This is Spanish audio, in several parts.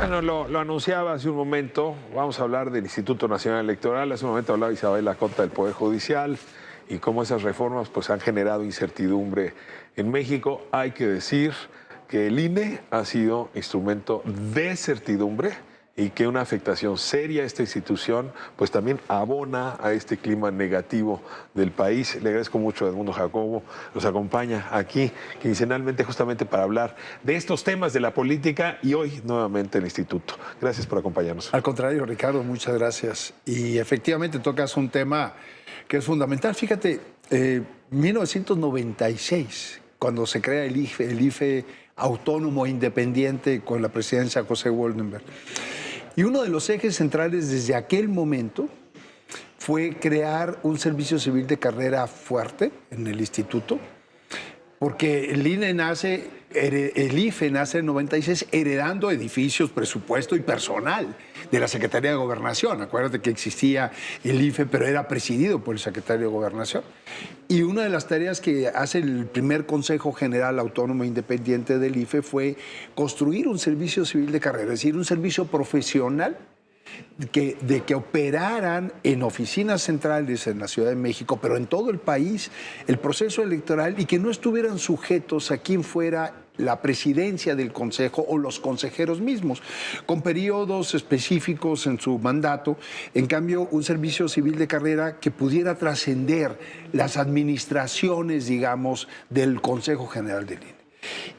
Bueno, lo anunciaba hace un momento, vamos a hablar del Instituto Nacional Electoral. Hace un momento hablaba Isabel Lacota del Poder Judicial y cómo esas reformas pues, han generado incertidumbre en México. Hay que decir que el INE ha sido instrumento de certidumbre y que una afectación seria a esta institución pues también abona a este clima negativo del país. Le agradezco mucho a Edmundo Jacobo, nos acompaña aquí quincenalmente justamente para hablar de estos temas de la política y hoy nuevamente el Instituto. Gracias por acompañarnos. Al contrario, Ricardo, muchas gracias. Y efectivamente tocas un tema que es fundamental. Fíjate, 1996, cuando se crea el IFE autónomo e independiente con la presidencia de José Woldenberg. Y uno de los ejes centrales desde aquel momento fue crear un servicio civil de carrera fuerte en el instituto, porque el IFE nace en 96 heredando edificios, presupuesto y personal de la Secretaría de Gobernación. Acuérdate que existía el IFE, pero era presidido por el secretario de Gobernación. Y una de las tareas que hace el primer Consejo General Autónomo Independiente del IFE fue construir un servicio civil de carrera, es decir, un servicio profesional de que operaran en oficinas centrales en la Ciudad de México, pero en todo el país, el proceso electoral y que no estuvieran sujetos a quien fuera la presidencia del Consejo o los consejeros mismos, con periodos específicos en su mandato. En cambio, un servicio civil de carrera que pudiera trascender las administraciones, digamos, del Consejo General del INE.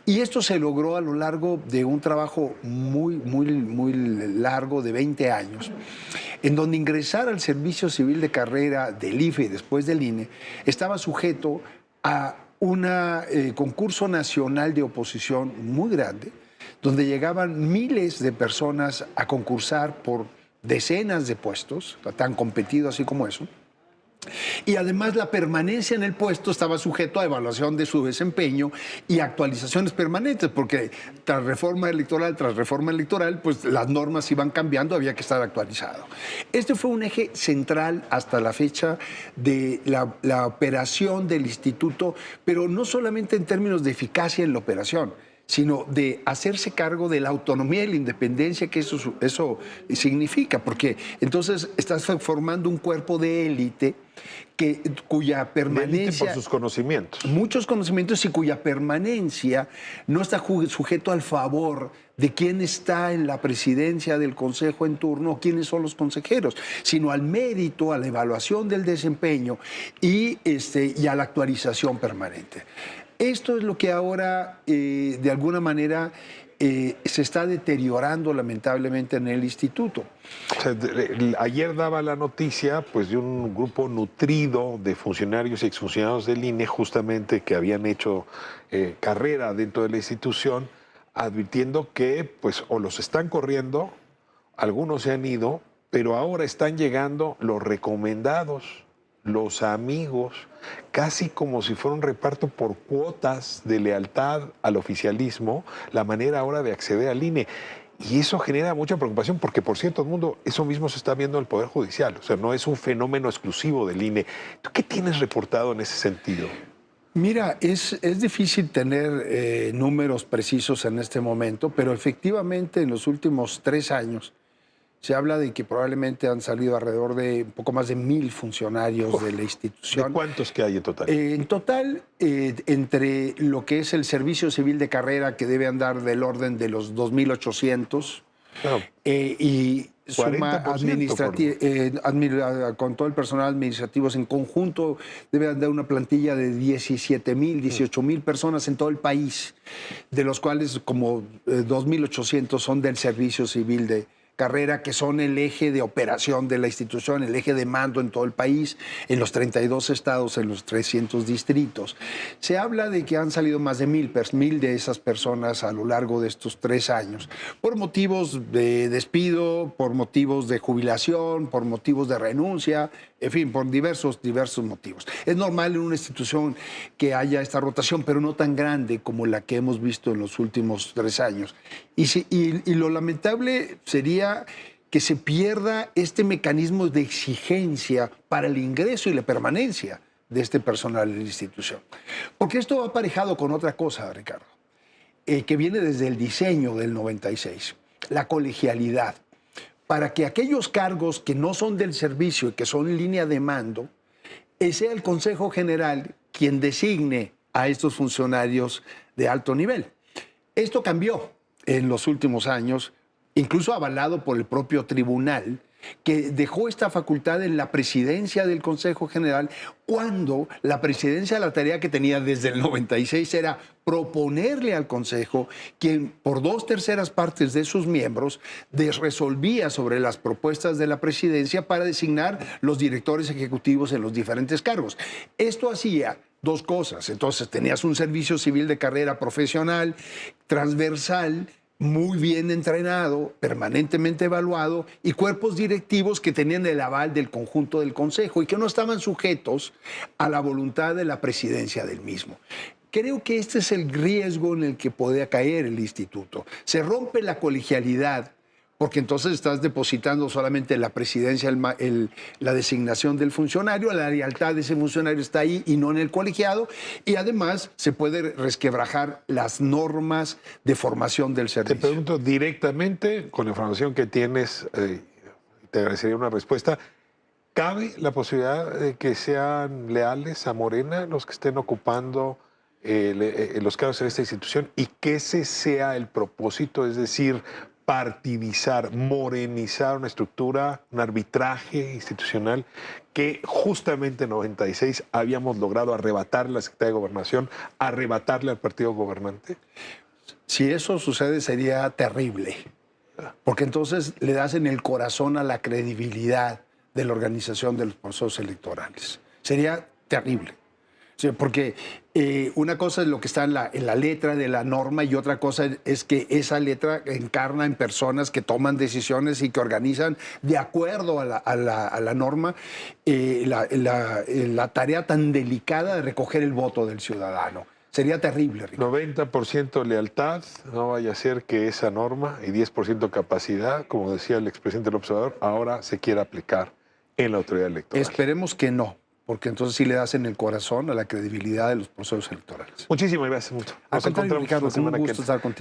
Y esto se logró a lo largo de un trabajo muy largo de 20 años, en donde ingresar al servicio civil de carrera del IFE y después del INE estaba sujeto a un concurso nacional de oposición muy grande, donde llegaban miles de personas a concursar por decenas de puestos, tan competido así como eso. Y además la permanencia en el puesto estaba sujeto a evaluación de su desempeño y actualizaciones permanentes, porque tras reforma electoral, pues las normas iban cambiando, había que estar actualizado. Este fue un eje central hasta la fecha de la operación del instituto, pero no solamente en términos de eficacia en la operación, sino de hacerse cargo de la autonomía y la independencia que eso significa, porque entonces estás formando un cuerpo de élite cuya permanencia... por sus conocimientos. Muchos conocimientos y cuya permanencia no está sujeto al favor de quién está en la presidencia del Consejo en turno o quiénes son los consejeros, sino al mérito, a la evaluación del desempeño y a la actualización permanente. Esto es lo que ahora, de alguna manera, se está deteriorando lamentablemente en el instituto. O sea, ayer daba la noticia pues, de un grupo nutrido de funcionarios y exfuncionarios del INE, justamente que habían hecho carrera dentro de la institución, advirtiendo que pues, o los están corriendo, algunos se han ido, pero ahora están llegando los recomendados, los amigos, casi como si fuera un reparto por cuotas de lealtad al oficialismo, la manera ahora de acceder al INE. Y eso genera mucha preocupación porque, por cierto, Edmundo, eso mismo se está viendo en el Poder Judicial. O sea, no es un fenómeno exclusivo del INE. ¿Tú qué tienes reportado en ese sentido? Mira, es difícil tener números precisos en este momento, pero efectivamente en los últimos 3 años se habla de que probablemente han salido alrededor de un poco más de 1000 funcionarios de la institución. ¿De cuántos que hay en total? En total, entre lo que es el servicio civil de carrera, que debe andar del orden de los 2800, claro. Y suma administrativa, con todo el personal administrativo en conjunto, debe andar una plantilla de 17,000, 18,000 personas en todo el país, de los cuales como 2,800 son del servicio civil de carrera, que son el eje de operación de la institución, el eje de mando en todo el país, en los 32 estados, en los 300 distritos. Se habla de que han salido más de 1000 de esas personas a lo largo de estos 3 años, por motivos de despido, por motivos de jubilación, por motivos de renuncia, en fin, por diversos motivos. Es normal en una institución que haya esta rotación, pero no tan grande como la que hemos visto en los últimos 3 años. Y lo lamentable sería que se pierda este mecanismo de exigencia para el ingreso y la permanencia de este personal en la institución. Porque esto va aparejado con otra cosa, Ricardo, que viene desde el diseño del 96. la colegialidad, para que aquellos cargos que no son del servicio y que son línea de mando, sea el Consejo General quien designe a estos funcionarios de alto nivel. Esto cambió en los últimos años, incluso avalado por el propio tribunal, que dejó esta facultad en la presidencia del Consejo General, cuando la presidencia, la tarea que tenía desde el 96 era proponerle al Consejo, quien por 2/3 partes de sus miembros resolvía sobre las propuestas de la presidencia para designar los directores ejecutivos en los diferentes cargos. Esto hacía dos cosas. Entonces tenías un servicio civil de carrera profesional, transversal, muy bien entrenado, permanentemente evaluado, y cuerpos directivos que tenían el aval del conjunto del Consejo y que no estaban sujetos a la voluntad de la presidencia del mismo. Creo que este es el riesgo en el que podía caer el instituto. Se rompe la colegialidad, porque entonces estás depositando solamente en la presidencia la designación del funcionario, la lealtad de ese funcionario está ahí y no en el colegiado, y además se puede resquebrajar las normas de formación del servicio. Te pregunto directamente, con la información que tienes, te agradecería una respuesta. ¿Cabe la posibilidad de que sean leales a Morena los que estén ocupando los cargos en esta institución y que ese sea el propósito, es decir, partidizar, morenizar una estructura, un arbitraje institucional que justamente en 96 habíamos logrado arrebatarle a la Secretaría de Gobernación, arrebatarle al partido gobernante? Si eso sucede sería terrible, porque entonces le das en el corazón a la credibilidad de la organización de los procesos electorales. Sería terrible. Sí, porque una cosa es lo que está en la letra de la norma y otra cosa es que esa letra encarna en personas que toman decisiones y que organizan de acuerdo a la norma la tarea tan delicada de recoger el voto del ciudadano. Sería terrible, Ricardo. 90% lealtad, no vaya a ser que esa norma y 10% capacidad, como decía el expresidente López Obrador, ahora se quiera aplicar en la autoridad electoral. Esperemos que no, porque entonces sí le das en el corazón a la credibilidad de los procesos electorales. Muchísimas gracias. Nos Al contrario, encontramos Ricardo, la semana un que gusto estar contigo.